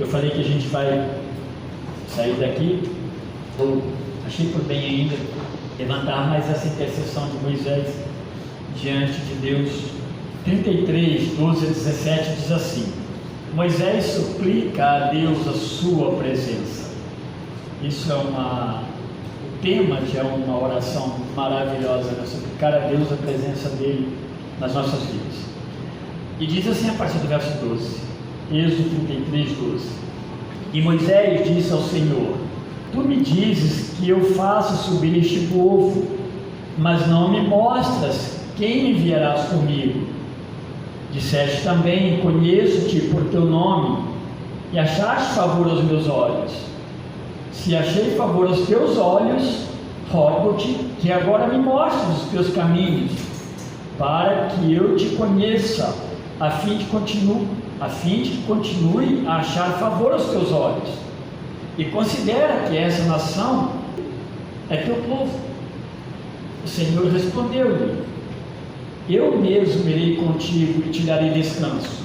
Eu falei que a gente vai sair daqui. Eu achei por bem ainda levantar mais essa intercessão de Moisés diante de Deus. 33, 12 a 17 diz assim: Moisés suplica a Deus a sua presença. Isso é o tema de uma oração maravilhosa, né? Suplicar a Deus a presença dele nas nossas vidas. E diz assim a partir do verso 12, Êxodo 33, 12: E Moisés disse ao Senhor: Tu me dizes que eu faço subir este povo, mas não me mostras quem enviarás comigo. Disseste também: Conheço-te por teu nome, e achaste favor aos meus olhos. Se achei favor aos teus olhos, rogo-te que agora me mostres os teus caminhos, para que eu te conheça, a fim de que continue a achar favor aos teus olhos. E considera que essa nação é teu povo. O Senhor respondeu-lhe: Eu mesmo irei contigo e te darei descanso.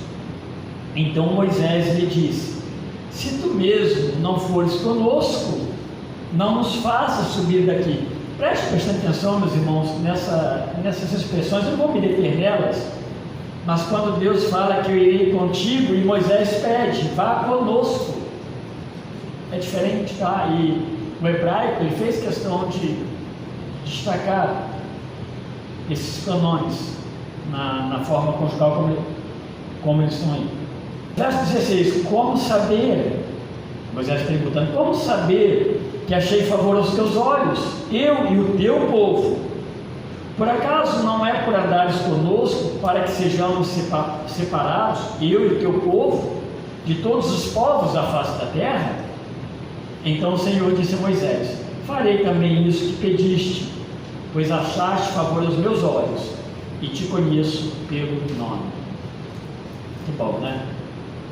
Então Moisés lhe disse: Se tu mesmo não fores conosco, não nos faças subir daqui. Preste atenção, meus irmãos, nessas expressões. Eu não vou me deter nelas, mas quando Deus fala que eu irei contigo, e Moisés pede: vá conosco, é diferente, tá? E o hebraico, ele fez questão de destacar esses pronomes na forma conjugal como eles estão aí. Verso 16: Como saber, Moisés perguntando, como saber que achei favor aos teus olhos, eu e o teu povo? Por acaso não é por andares conosco, para que sejamos separados, eu e o teu povo, de todos os povos da face da terra? Então o Senhor disse a Moisés: Farei também isso que pediste, pois achaste favor aos meus olhos, e te conheço pelo nome. Que bom, né?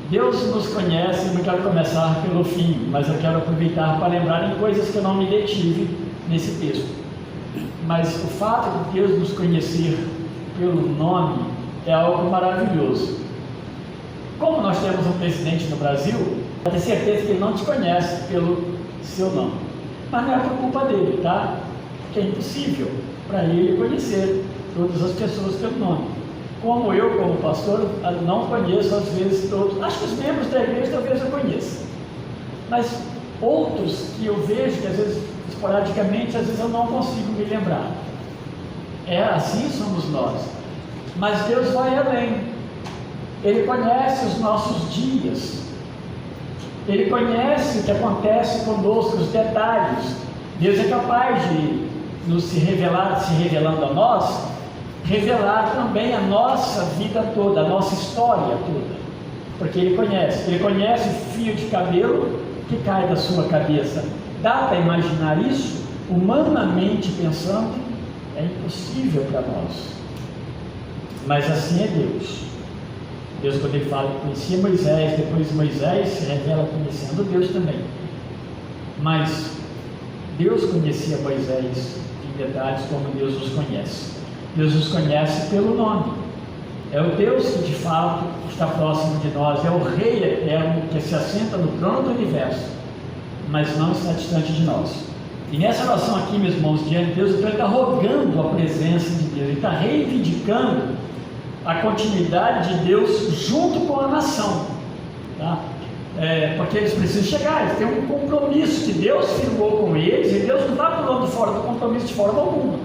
Deus nos conhece. Eu não quero começar pelo fim, mas eu quero aproveitar para lembrar em coisas que eu não me detive nesse texto. Mas o fato de Deus nos conhecer pelo nome é algo maravilhoso. Como nós temos um presidente no Brasil, eu tenho certeza que ele não te conhece pelo seu nome, mas não é por culpa dele, tá? Porque é impossível para ele conhecer todas as pessoas pelo nome. Como eu, como pastor, não conheço às vezes todos. Acho que os membros da igreja talvez eu conheça, mas outros que eu vejo, que às vezes esporadicamente, às vezes eu não consigo me lembrar. Assim somos nós. Mas Deus vai além. Ele conhece os nossos dias, Ele conhece o que acontece conosco, os detalhes. Deus é capaz de se revelando a nós, revelar também a nossa vida toda, a nossa história toda, porque Ele conhece o fio de cabelo que cai da sua cabeça. Dá para imaginar isso? Humanamente pensando, é impossível para nós, mas assim é Deus. Deus, quando Ele fala que conhecia Moisés, depois Moisés se revela conhecendo Deus também. Mas Deus conhecia Moisés em detalhes como Deus nos conhece. Deus nos conhece pelo nome. É o Deus que de fato está próximo de nós. É o Rei eterno que se assenta no trono do universo, mas não está distante de nós. E nessa oração aqui, meus irmãos, diante de Deus, então Ele está rogando a presença de Deus. Ele está reivindicando a continuidade de Deus junto com a nação, tá? Porque eles precisam chegar, eles têm um compromisso que Deus firmou com eles, e Deus não está pulando fora do compromisso de forma alguma,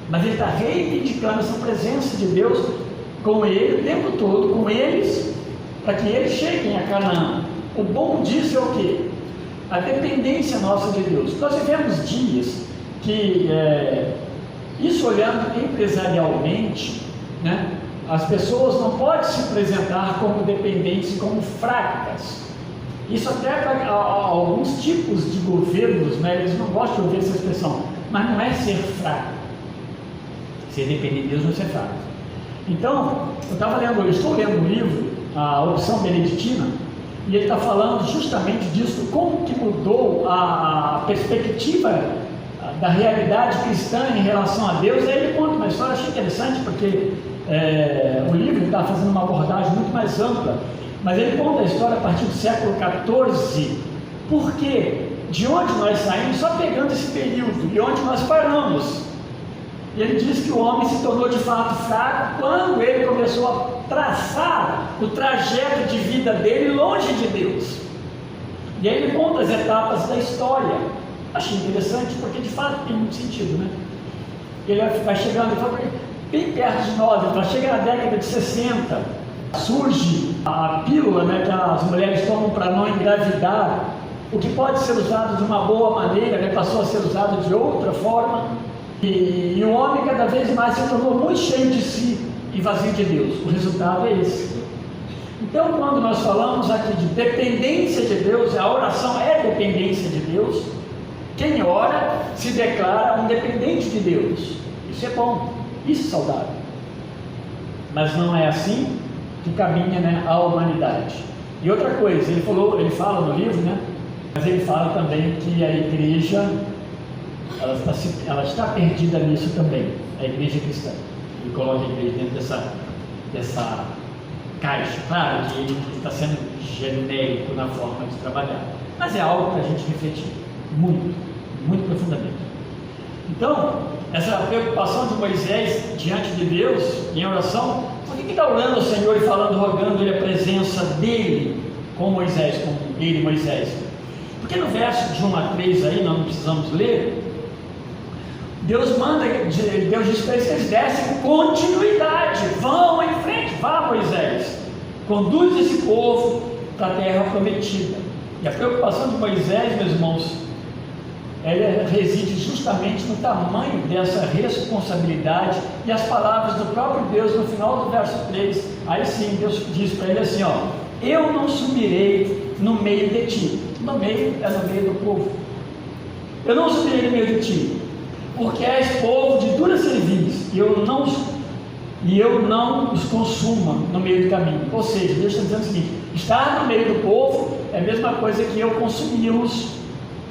mas Ele está reivindicando essa presença de Deus com Ele o tempo todo, com eles, para que eles cheguem a Canaã. O bom disso é o quê? A dependência nossa de Deus. Nós vivemos dias que, isso olhando empresarialmente, né? As pessoas não podem se apresentar como dependentes, como fracas. Isso até para alguns tipos de governos, né? Eles não gostam de ouvir essa expressão, mas não é ser fraco. Ser dependente de Deus não é ser fraco. Então, eu estou lendo um livro, A Opção Beneditina, e ele está falando justamente disso, como que mudou a perspectiva da realidade cristã em relação a Deus. Aí ele conta uma história, achei interessante, porque o livro está fazendo uma abordagem muito mais ampla Mas ele conta a história a partir do século XIV, porque de onde nós saímos, só pegando esse período, e onde nós paramos. Ele diz que o homem se tornou de fato fraco quando ele começou a traçar o trajeto de vida dele longe de Deus. E aí ele conta as etapas da história. Achei interessante, porque de fato tem muito sentido, né? Ele vai chegando, ele fala, bem perto de nós, ele vai chegar na década de 60, surge a pílula, né, que as mulheres tomam para não engravidar, o que pode ser usado de uma boa maneira, né, passou a ser usado de outra forma, e o homem cada vez mais se tornou muito cheio de si e vazio de Deus. O resultado é esse. Então, quando nós falamos aqui de dependência de Deus, a oração é dependência de Deus. Quem ora se declara um dependente de Deus. Isso é bom, isso é saudável. Mas não é assim que caminha, né, a humanidade. E outra coisa, ele fala no livro, né, mas ele fala também que a igreja, ela está perdida nisso também, a igreja cristã. Ele coloca a igreja dentro dessa caixa. Claro que ele está sendo genérico na forma de trabalhar, mas é algo para a gente refletir muito profundamente. Então, essa preocupação de Moisés diante de Deus, em oração, por que está orando ao Senhor e falando, rogando ele a presença dele com Moisés, com ele e Moisés? Porque no verso de 1 a 3 aí, nós não precisamos ler, Deus diz para eles que eles dessem continuidade, vão em frente, vá Moisés, conduz esse povo para a terra prometida. E a preocupação de Moisés, meus irmãos, ela reside justamente no tamanho dessa responsabilidade, e as palavras do próprio Deus no final do verso 3, aí sim Deus diz para ele assim, ó, eu não subirei no meio de ti. No meio é no meio do povo. Eu não subirei no meio de ti, porque és povo de dura cerviz, e eu não os consuma no meio do caminho. Ou seja, Deus está dizendo o seguinte, estar no meio do povo é a mesma coisa que eu consumi-los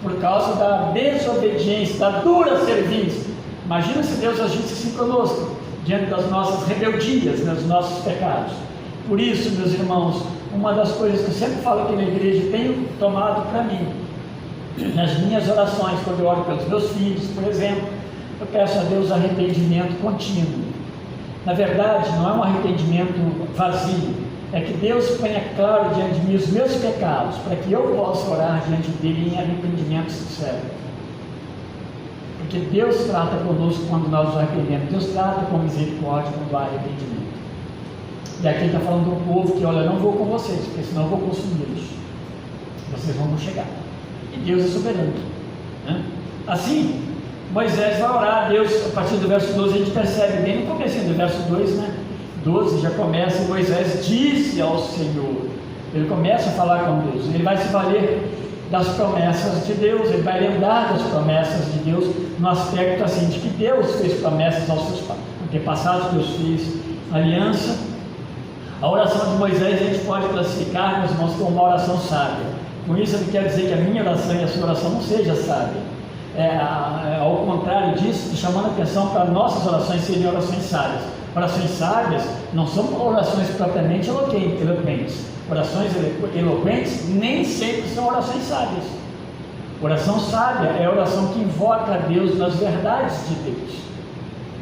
por causa da desobediência, da dura cerviz. Imagina se Deus agisse assim conosco, diante das nossas rebeldias, dos nossos pecados. Por isso, meus irmãos, uma das coisas que eu sempre falo aqui na igreja, tenho tomado para mim, nas minhas orações, quando eu oro pelos meus filhos, por exemplo, eu peço a Deus arrependimento contínuo. Na verdade, não é um arrependimento vazio, é que Deus ponha claro diante de mim os meus pecados, para que eu possa orar diante dele em arrependimento sincero. Porque Deus trata conosco quando nós nos arrependemos, Deus trata com misericórdia quando há arrependimento. E aqui ele está falando do povo que, olha, eu não vou com vocês, porque senão eu vou consumi-los, vocês vão chegar. E Deus é soberano, né? Assim, Moisés vai orar a Deus. A partir do verso 12 a gente percebe bem no começo do verso 2, né? 12 já começa, e Moisés disse ao Senhor, ele começa a falar com Deus, ele vai se valer das promessas de Deus, ele vai lembrar das promessas de Deus, no aspecto assim, de que Deus fez promessas aos seus antepassados, Deus fez aliança. A oração de Moisés a gente pode classificar, meus irmãos, como uma oração sábia. Com isso eu não quero dizer que a minha oração e a sua oração não seja sábia, ao contrário disso, chamando a atenção para nossas orações serem orações sábias. Orações sábias não são orações propriamente eloquentes. Orações eloquentes nem sempre são orações sábias. Oração sábia é a oração que invoca a Deus nas verdades de Deus,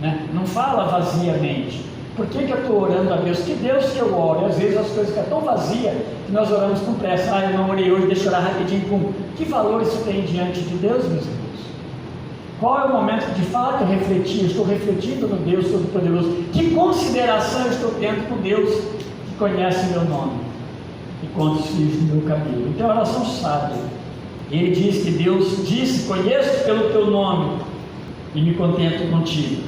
né? Não fala vaziamente. Por que eu estou orando a Deus? Que Deus que eu oro? E às vezes as coisas ficam tão vazias que nós oramos com pressa. Eu não orei hoje, deixa eu orar rapidinho. Pum. Que valor isso tem diante de Deus, meus irmãos? Qual é o momento que de fato eu refleti? Eu estou refletindo no Deus Todo-Poderoso. Que consideração eu estou tendo com Deus que conhece meu nome e conta os filhos do meu caminho? Então, a oração sábia. Ele diz que Deus disse, conheço pelo teu nome e me contento contigo.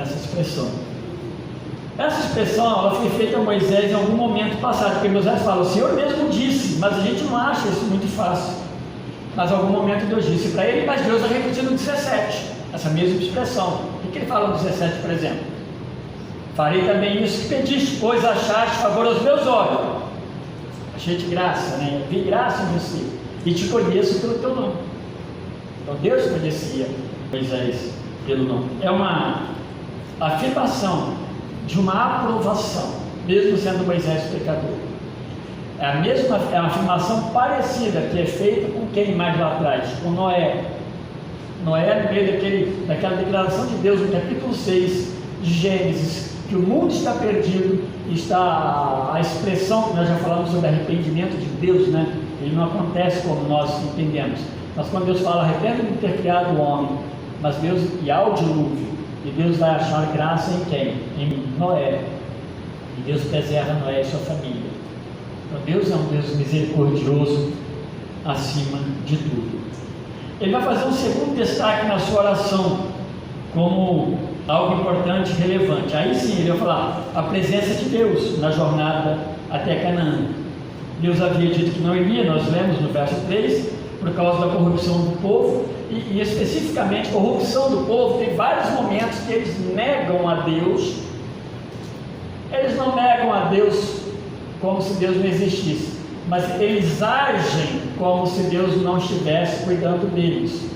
Essa expressão. Essa expressão ela foi feita a Moisés em algum momento passado, porque Moisés fala, o Senhor mesmo disse, mas a gente não acha isso muito fácil. Mas em algum momento Deus disse para ele, mas Deus vai repetir no 17, essa mesma expressão. O que ele fala no 17, por exemplo? Farei também isso que pediste, pois achaste favor aos meus olhos. Achei de graça, né? Eu vi graça em você e te conheço pelo teu nome. Então Deus conhecia Moisés pelo nome. É uma afirmação de uma aprovação, mesmo sendo Moisés pecador. é uma afirmação parecida que é feita com quem mais lá atrás, com Noé. Noé, no meio daquela declaração de Deus no capítulo 6 de Gênesis, que o mundo está perdido, está a expressão que nós já falamos sobre arrependimento de Deus, né? Ele não acontece como nós entendemos. Mas quando Deus fala, arrependa de ter criado o homem, mas Deus, e há o dilúvio, e Deus vai achar graça em quem? Em Noé. E Deus preserva Noé e sua família. Então Deus é um Deus misericordioso acima de tudo. Ele vai fazer um segundo destaque na sua oração, como algo importante e relevante. Aí sim ele vai falar a presença de Deus na jornada até Canaã. Deus havia dito que não iria, nós lemos no verso 3, por causa da corrupção do povo, e especificamente corrupção do povo. Tem vários momentos que eles negam a Deus. Eles não negam a Deus como se Deus não existisse, mas eles agem como se Deus não estivesse cuidando deles.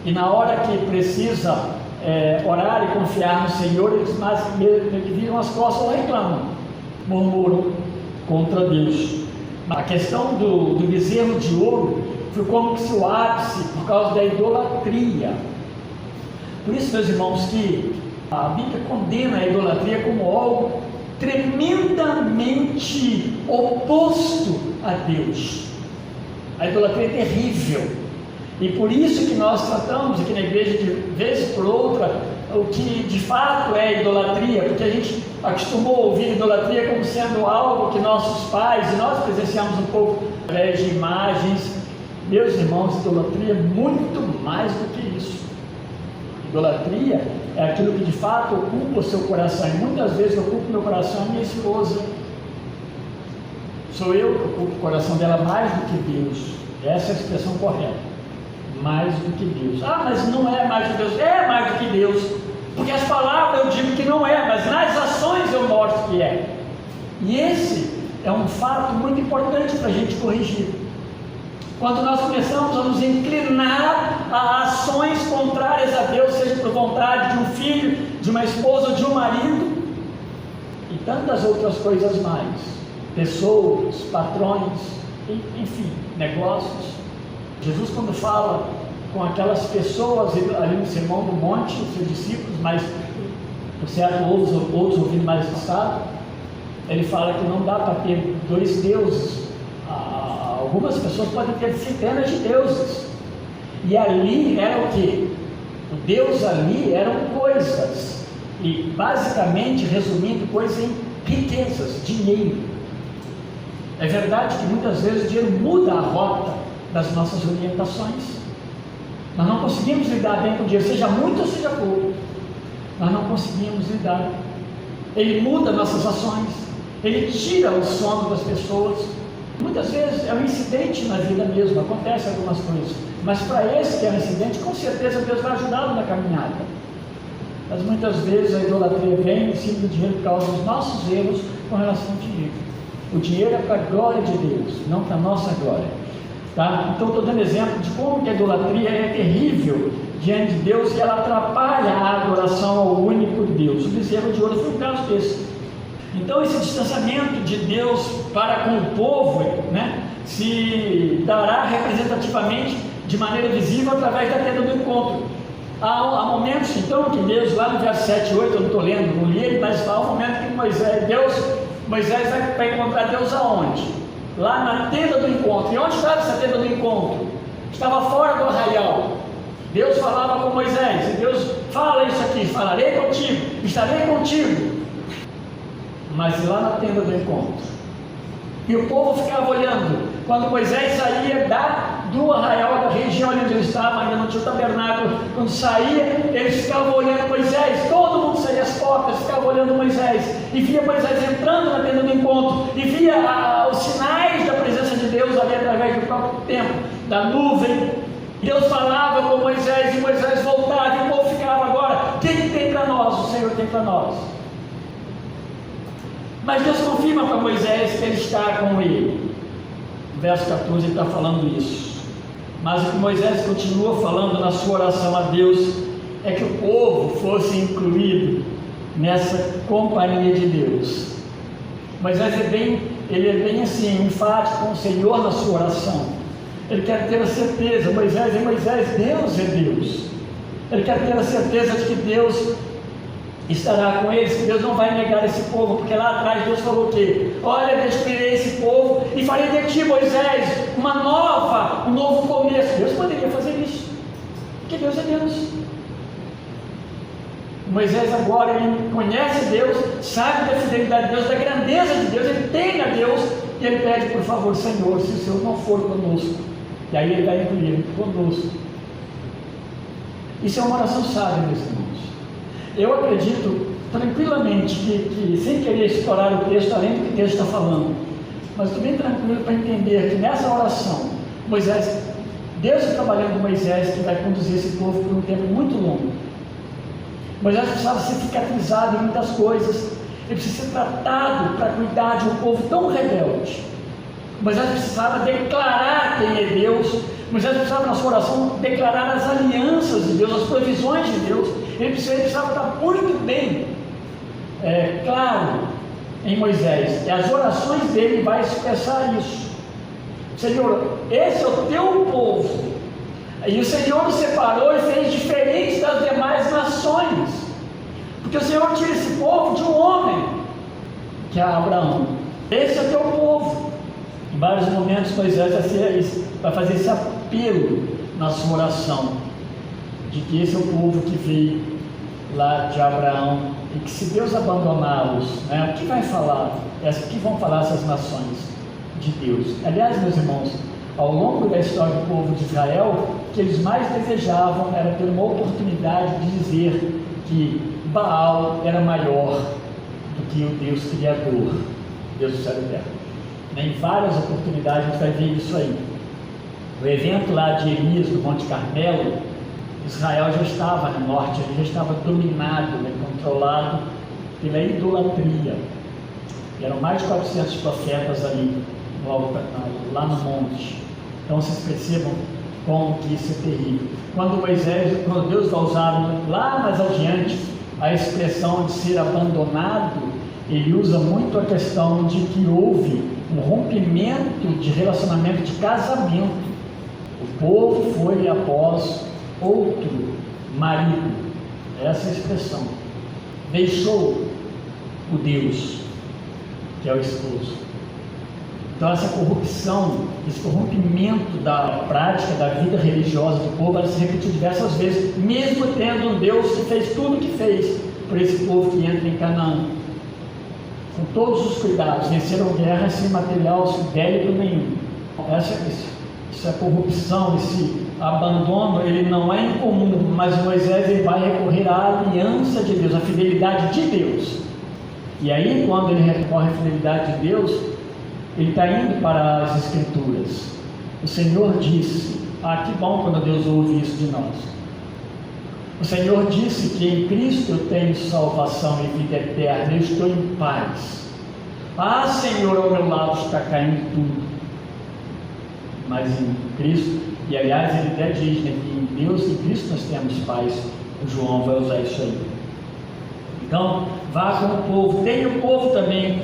E na hora que precisa orar e confiar no Senhor, eles viram as costas ou reclamam, murmuram contra Deus. A questão do bezerro de ouro foi como se o ápice, por causa da idolatria. Por isso, meus irmãos, que a Bíblia condena a idolatria como algo tremendamente oposto a Deus. A idolatria é terrível, e por isso que nós tratamos aqui na igreja de vez por outra o que de fato é idolatria, porque a gente acostumou a ouvir idolatria como sendo algo que nossos pais, e nós presenciamos um pouco através de imagens. Meus irmãos, idolatria é muito mais do que isso. Idolatria é aquilo que de fato ocupa o seu coração, e muitas vezes ocupa o meu coração a minha esposa. Sou eu que ocupo o coração dela mais do que Deus. Essa é a expressão correta, mais do que Deus. Ah, mas não é mais do que Deus. É mais do que Deus, porque as palavras eu digo que não é, mas nas ações eu mostro que é. E esse é um fato muito importante para a gente corrigir. Quando nós começamos a nos inclinar a ações contrárias a Deus, seja por vontade de um filho, de uma esposa, de um marido, e tantas outras coisas mais, pessoas, patrões, enfim, negócios. Jesus, quando fala com aquelas pessoas ali no Sermão do Monte, os seus discípulos, mas por certo outros ouvindo mais passado, ele fala que não dá para ter dois deuses. Algumas pessoas podem ter centenas de deuses, e ali era o que? O Deus ali eram coisas, e basicamente, resumindo, coisas em riquezas, dinheiro. É verdade que muitas vezes o dinheiro muda a rota das nossas orientações. Nós não conseguimos lidar bem com o dinheiro, seja muito ou seja pouco. Nós não conseguimos lidar. Ele muda nossas ações, ele tira o sono das pessoas. Muitas vezes é um incidente na vida mesmo, acontece algumas coisas, mas para esse que é um incidente, com certeza Deus vai ajudá-lo na caminhada. Mas muitas vezes a idolatria vem em cima do dinheiro por causa dos nossos erros com relação ao dinheiro. O dinheiro é para a glória de Deus, não para a nossa glória. Tá? Então estou dando exemplo de como que a idolatria é terrível diante de Deus, e ela atrapalha a adoração ao único Deus. O bezerro de ouro foi um caso desse. Então esse distanciamento de Deus para com o povo, né, se dará representativamente de maneira visível através da tenda do encontro. Há momentos então que Deus, lá no verso 7 e 8, eu não estou lendo, não li ele, mas há um momento que Moisés vai encontrar Deus aonde? Lá na tenda do encontro. E onde estava essa tenda do encontro? Estava fora do arraial. Deus falava com Moisés, e Deus fala isso aqui: falarei contigo, estarei contigo. Mas lá na tenda do encontro, e o povo ficava olhando. Quando Moisés saía do arraial, da região onde ele estava, ainda não tinha o tabernáculo, quando saía, eles ficavam olhando Moisés. Todo mundo saía às portas, ficava olhando Moisés, e via Moisés entrando na tenda do encontro, e via os sinais da presença de Deus ali através do próprio templo, da nuvem. Deus falava com Moisés, e Moisés voltava, e o povo ficava: agora, o que tem para nós? O Senhor tem para nós. Mas Deus confirma para Moisés que ele está com ele. No verso 14 ele está falando isso. Mas o que Moisés continua falando na sua oração a Deus é que o povo fosse incluído nessa companhia de Deus. Moisés ele é bem assim, enfático com o Senhor na sua oração. Ele quer ter a certeza, Moisés, Deus é Deus. Ele quer ter a certeza de que Deus estará com eles, que Deus não vai negar esse povo, porque lá atrás Deus falou o quê? Olha, destruirei esse povo e farei de ti, Moisés, um novo começo. Deus poderia fazer isso, porque Deus é Deus. Moisés agora, ele conhece Deus, sabe da fidelidade de Deus, da grandeza de Deus, ele tem a Deus, e ele pede, por favor, Senhor, se o Senhor não for conosco, e aí ele vai incluir conosco. Isso é uma oração sábia, meus irmãos. Eu acredito tranquilamente que sem querer explorar o texto, além do que o texto está falando, mas estou bem tranquilo para entender que nessa oração, Deus está trabalhando com Moisés, que vai conduzir esse povo por um tempo muito longo. Moisés precisava ser cicatrizado em muitas coisas, ele precisa ser tratado para cuidar de um povo tão rebelde. Moisés precisava declarar quem é Deus, Moisés precisava na sua oração declarar as alianças de Deus, as provisões de Deus. Ele precisava estar muito bem claro em Moisés, e as orações dele vai expressar isso. Senhor, esse é o teu povo, e o Senhor nos separou e fez diferente das demais nações, porque o Senhor tira esse povo de um homem, que é Abraão. Esse é o teu povo. Em vários momentos Moisés vai fazer esse apelo na sua oração, de que esse é o povo que veio lá de Abraão, e que se Deus abandoná-los, o que vai falar? O que vão falar essas nações de Deus? Aliás, meus irmãos, ao longo da história do povo de Israel, o que eles mais desejavam era ter uma oportunidade de dizer que Baal era maior do que o Deus Criador, Deus do céu e terra. Em várias oportunidades a gente vai ver isso aí. O evento lá de Elias, do Monte Carmelo, Israel já estava no norte, ele já estava dominado, controlado pela idolatria. E eram mais de 400 profetas ali, lá no monte. Então vocês percebam como que isso é terrível. Quando Deus vai usar lá mais adiante a expressão de ser abandonado, ele usa muito a questão de que houve um rompimento de relacionamento de casamento. O povo foi após outro marido, essa é a expressão, deixou o Deus, que é o esposo. Então essa corrupção, esse corrompimento da prática da vida religiosa do povo, ela se repetiu diversas vezes, mesmo tendo um Deus que fez tudo o que fez por esse povo que entra em Canaã, com todos os cuidados, venceram guerra sem material, sem débito nenhum. Essa corrupção, esse abandono, ele não é incomum, mas Moisés ele vai recorrer à aliança de Deus, à fidelidade de Deus. E aí, quando ele recorre à fidelidade de Deus, ele está indo para as Escrituras. O Senhor disse, que bom quando Deus ouve isso de nós. O Senhor disse que em Cristo eu tenho salvação e vida eterna, eu estou em paz. Senhor, ao meu lado está caindo tudo. Mas em Cristo, e aliás ele até diz, que em Deus, em Cristo nós temos paz. O João vai usar isso aí. Então, vá com o povo, tenha o povo também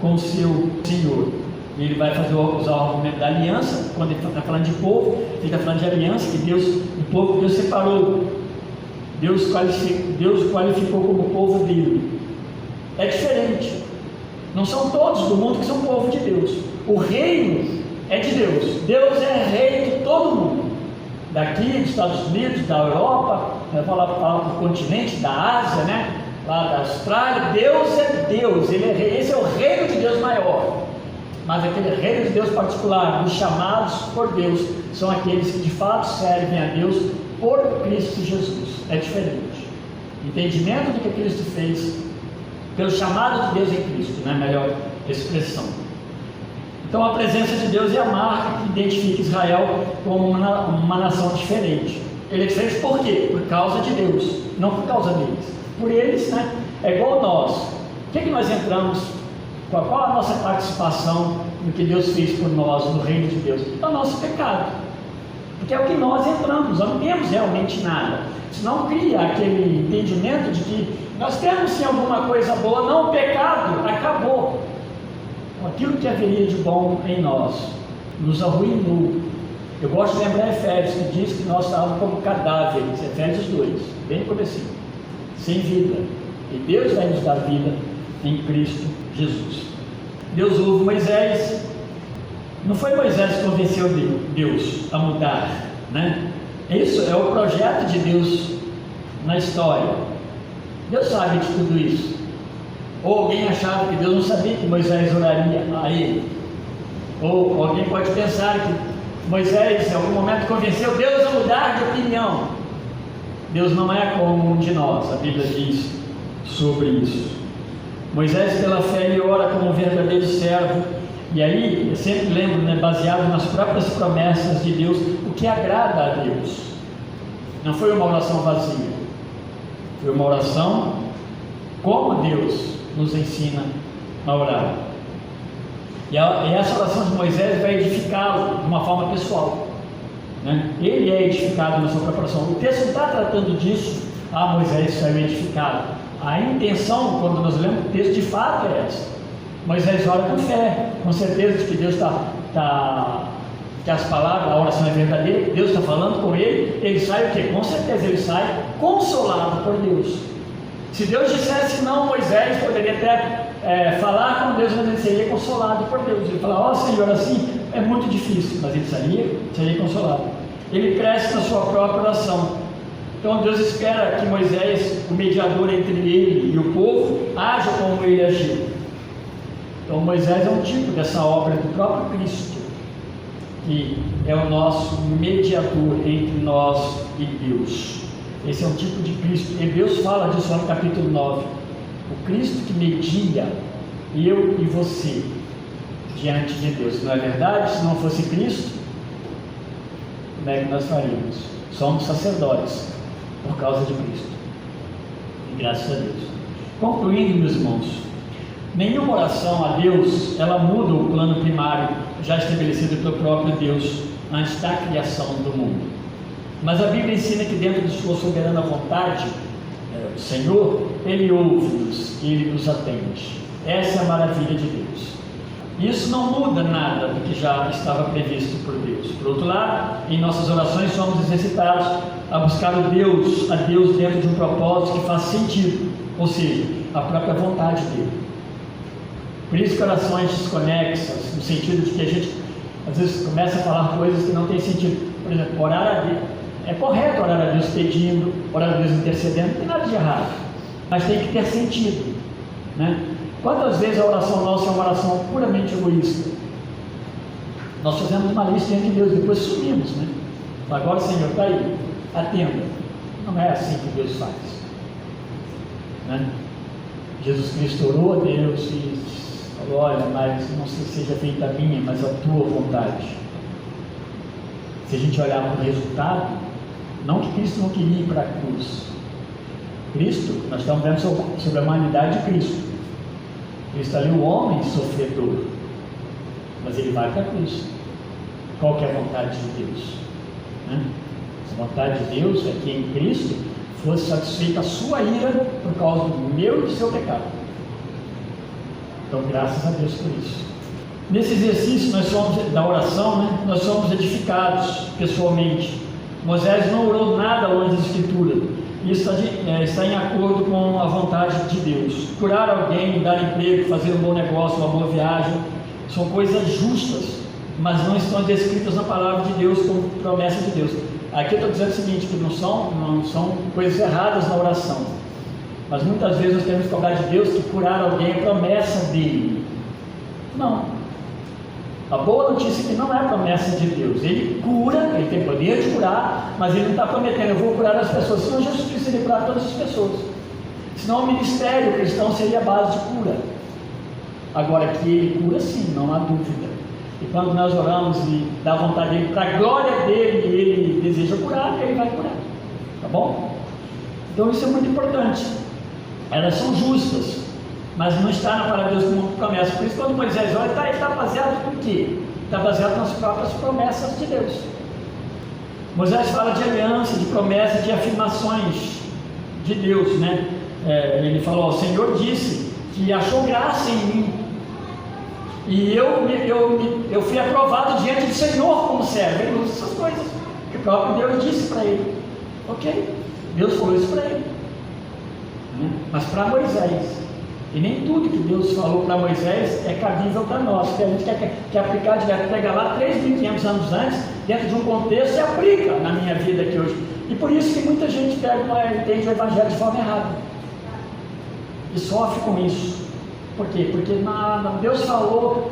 com o seu Senhor. Ele vai usar o argumento da aliança. Quando ele está falando de povo, ele está falando de aliança, que o povo que Deus separou, Deus qualificou como povo dele. É diferente, não são todos do mundo que são povo de Deus. O reino é de Deus, Deus é rei de todo mundo, daqui dos Estados Unidos, da Europa, falar para o continente, da Ásia, lá da Austrália. Deus é Deus, ele é rei. Esse é o reino de Deus maior. Mas aquele reino de Deus particular, os chamados por Deus, são aqueles que de fato servem a Deus por Cristo Jesus. É diferente. Entendimento do que Cristo fez pelo chamado de Deus em Cristo, melhor expressão. Então a presença de Deus é a marca que identifica Israel como uma nação diferente. Ele é diferente por quê? Por causa de Deus, não por causa deles. Por eles, é igual nós. O que nós entramos? Qual a nossa participação no que Deus fez por nós, no reino de Deus? É o nosso pecado. Porque é o que nós entramos, nós não temos realmente nada. Senão cria aquele entendimento de que nós temos sim alguma coisa boa. Não, o pecado acabou. aquilo que haveria de bom em nós, nos arruinou. Eu gosto de lembrar Efésios, que diz que nós estávamos como cadáveres, Efésios 2, bem no comecinho, sem vida. E Deus vai nos dar vida em Cristo Jesus. Deus ouve Moisés. Não foi Moisés que convenceu Deus a mudar, né? Isso é o projeto de Deus na história. Deus sabe de tudo isso. Ou alguém achava que Deus não sabia que Moisés oraria a ele. Ou alguém pode pensar que Moisés em algum momento convenceu Deus a mudar de opinião. Deus não é como um de nós, a Bíblia diz sobre isso. Moisés, pela fé, ele ora como um verdadeiro servo. E aí, eu sempre lembro, né, baseado nas próprias promessas de Deus, o que agrada a Deus. Não foi uma oração vazia, foi uma oração como Deus nos ensina a orar. E essa oração de Moisés vai edificá-lo de uma forma pessoal, né? Ele é edificado na sua preparação. O texto não está tratando disso. Moisés saiu edificado. A intenção, quando nós lemos o texto, de fato é essa. Moisés ora com fé, com certeza de que Deus que as palavras, a oração é verdadeira, Deus está falando com ele sai o quê? Com certeza ele sai consolado por Deus. Se Deus dissesse não, Moisés poderia até falar com Deus, mas ele seria consolado por Deus. Ele fala, Senhor, assim é muito difícil, mas ele seria consolado. Ele cresce na sua própria oração. Então Deus espera que Moisés, o mediador entre ele e o povo, haja como ele agiu. Então Moisés é um tipo dessa obra do próprio Cristo, que é o nosso mediador entre nós e Deus. Esse é um tipo de Cristo. Hebreus fala disso no capítulo 9. O Cristo que media eu e você diante de Deus. Não é verdade? Se não fosse Cristo, como é que nós faríamos? Somos sacerdotes por causa de Cristo. E graças a Deus. Concluindo, meus irmãos, nenhuma oração a Deus, ela muda o plano primário já estabelecido pelo próprio Deus antes da criação do mundo. Mas a Bíblia ensina que dentro de sua soberana vontade, o Senhor, Ele ouve-nos e Ele nos atende. Essa é a maravilha de Deus. Isso não muda nada do que já estava previsto por Deus. Por outro lado, em nossas orações somos exercitados a buscar a Deus dentro de um propósito que faz sentido, ou seja, a própria vontade dEle. Por isso que orações desconexas, no sentido de que a gente às vezes começa a falar coisas que não tem sentido. Por exemplo, orar a Deus. É correto orar a Deus pedindo, orar a Deus intercedendo, não tem nada de errado, mas tem que ter sentido, né? Quantas vezes a oração nossa é uma oração puramente egoísta? Nós fazemos uma lista diante de Deus, depois sumimos, né? Agora, Senhor, está aí, atenda. Não é assim que Deus faz, né? Jesus Cristo orou a Deus e falou, olha, mas não sei se seja feita a minha, mas a tua vontade. Se a gente olhar para o resultado, não que Cristo não queria ir para a cruz. Cristo, nós estamos vendo sobre a humanidade de Cristo. Cristo ali, o homem sofredor, mas ele vai para a cruz. Qual que é a vontade de Deus, né? A vontade de Deus é que em Cristo fosse satisfeita a sua ira por causa do meu e do seu pecado. Então, graças a Deus por isso. Nesse exercício da oração, né, nós somos edificados pessoalmente. Moisés não orou nada longe da Escritura. Isso está em acordo com a vontade de Deus. Curar alguém, dar emprego, fazer um bom negócio, uma boa viagem, são coisas justas, mas não estão descritas na palavra de Deus como promessa de Deus. Aqui eu estou dizendo o seguinte, que não são coisas erradas na oração, mas muitas vezes nós temos que cobrar de Deus que curar alguém é promessa dele. Não. A boa notícia é que não é promessa de Deus. Ele cura, ele tem poder de curar, mas ele não está prometendo, eu vou curar as pessoas. Senão Jesus Cristo iria curar todas as pessoas. Senão o ministério cristão seria a base de cura. Agora que ele cura, sim, não há dúvida. E quando nós oramos e dá vontade dele, para a glória dele, e ele deseja curar, ele vai curar. Tá bom? Então isso é muito importante. Elas são justas, mas não está na palavra de Deus como promessa. Por isso, quando Moisés olha, ele está baseado no quê? Está baseado nas próprias promessas de Deus. Moisés fala de aliança, de promessas, de afirmações de Deus, né? Ele falou, o Senhor disse que achou graça em mim. E eu fui aprovado diante do Senhor como servo. Ele usa essas coisas que o próprio Deus disse para ele. Ok, Deus falou isso para ele, né? Mas para Moisés. E nem tudo que Deus falou para Moisés é cabível para nós, porque a gente quer aplicar direto, pega lá 3.500 anos antes, dentro de um contexto, e aplica na minha vida aqui hoje. E por isso que muita gente entende o Evangelho de forma errada e sofre com isso. Por quê? Porque Deus falou,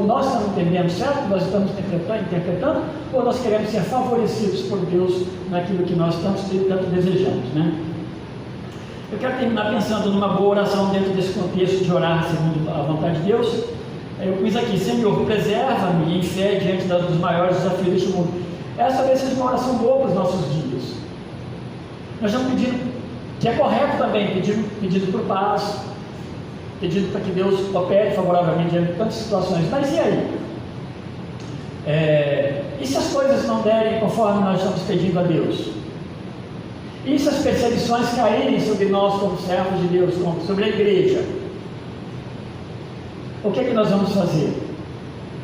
nós estamos entendendo certo? Nós estamos interpretando, ou nós queremos ser favorecidos por Deus naquilo que nós tanto desejamos, né? Eu quero terminar pensando numa boa oração dentro desse contexto de orar segundo a vontade de Deus. Eu pus aqui: Senhor, preserva-me em fé diante dos maiores desafios deste mundo. Essa talvez seja uma oração boa para os nossos dias. Nós estamos pedindo, que é correto também, pedido por paz, pedido para que Deus opere favoravelmente diante de tantas situações. Mas e aí? E se as coisas não derem conforme nós estamos pedindo a Deus? E se as perseguições caírem sobre nós como servos de Deus, sobre a igreja? O que é que nós vamos fazer?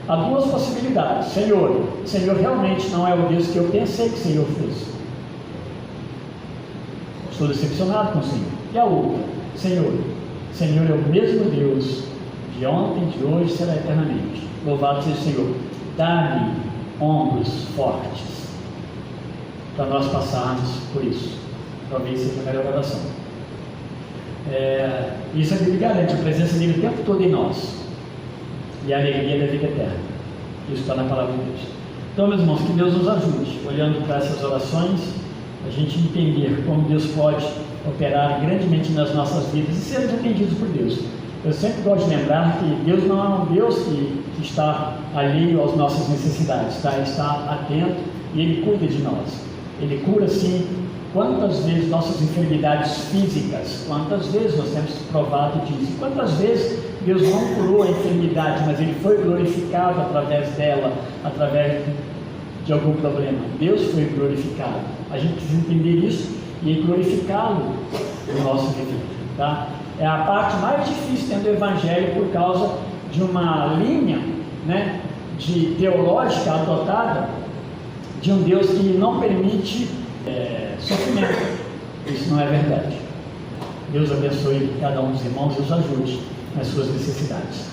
Há duas possibilidades. Senhor realmente não é o Deus que eu pensei que o Senhor fosse. Estou decepcionado com o Senhor. E a outra: Senhor é o mesmo Deus de ontem, de hoje, será eternamente. Louvado seja o Senhor. Dá-me ombros fortes para nós passarmos por isso. Talvez seja a melhor oração. Isso a Bíblia garante, a presença dele o tempo todo em nós, e a alegria da vida eterna. Isso está na palavra de Deus. Então, meus irmãos, que Deus nos ajude, olhando para essas orações, a gente entender como Deus pode operar grandemente nas nossas vidas e sermos atendidos por Deus. Eu sempre gosto de lembrar que Deus não é um Deus que está alheio às nossas necessidades, tá? Ele está atento e Ele cuida de nós. Ele cura, sim. Quantas vezes nossas enfermidades físicas, quantas vezes nós temos provado disso, quantas vezes Deus não curou a enfermidade, mas Ele foi glorificado através dela, através de algum problema. Deus foi glorificado. A gente precisa entender isso e glorificá-lo no nosso viver, tá? É a parte mais difícil dentro do Evangelho, por causa de uma linha, né, teológica adotada de um Deus que não permite sofrimento. Isso não é verdade. Deus abençoe cada um dos irmãos e os ajude nas suas necessidades.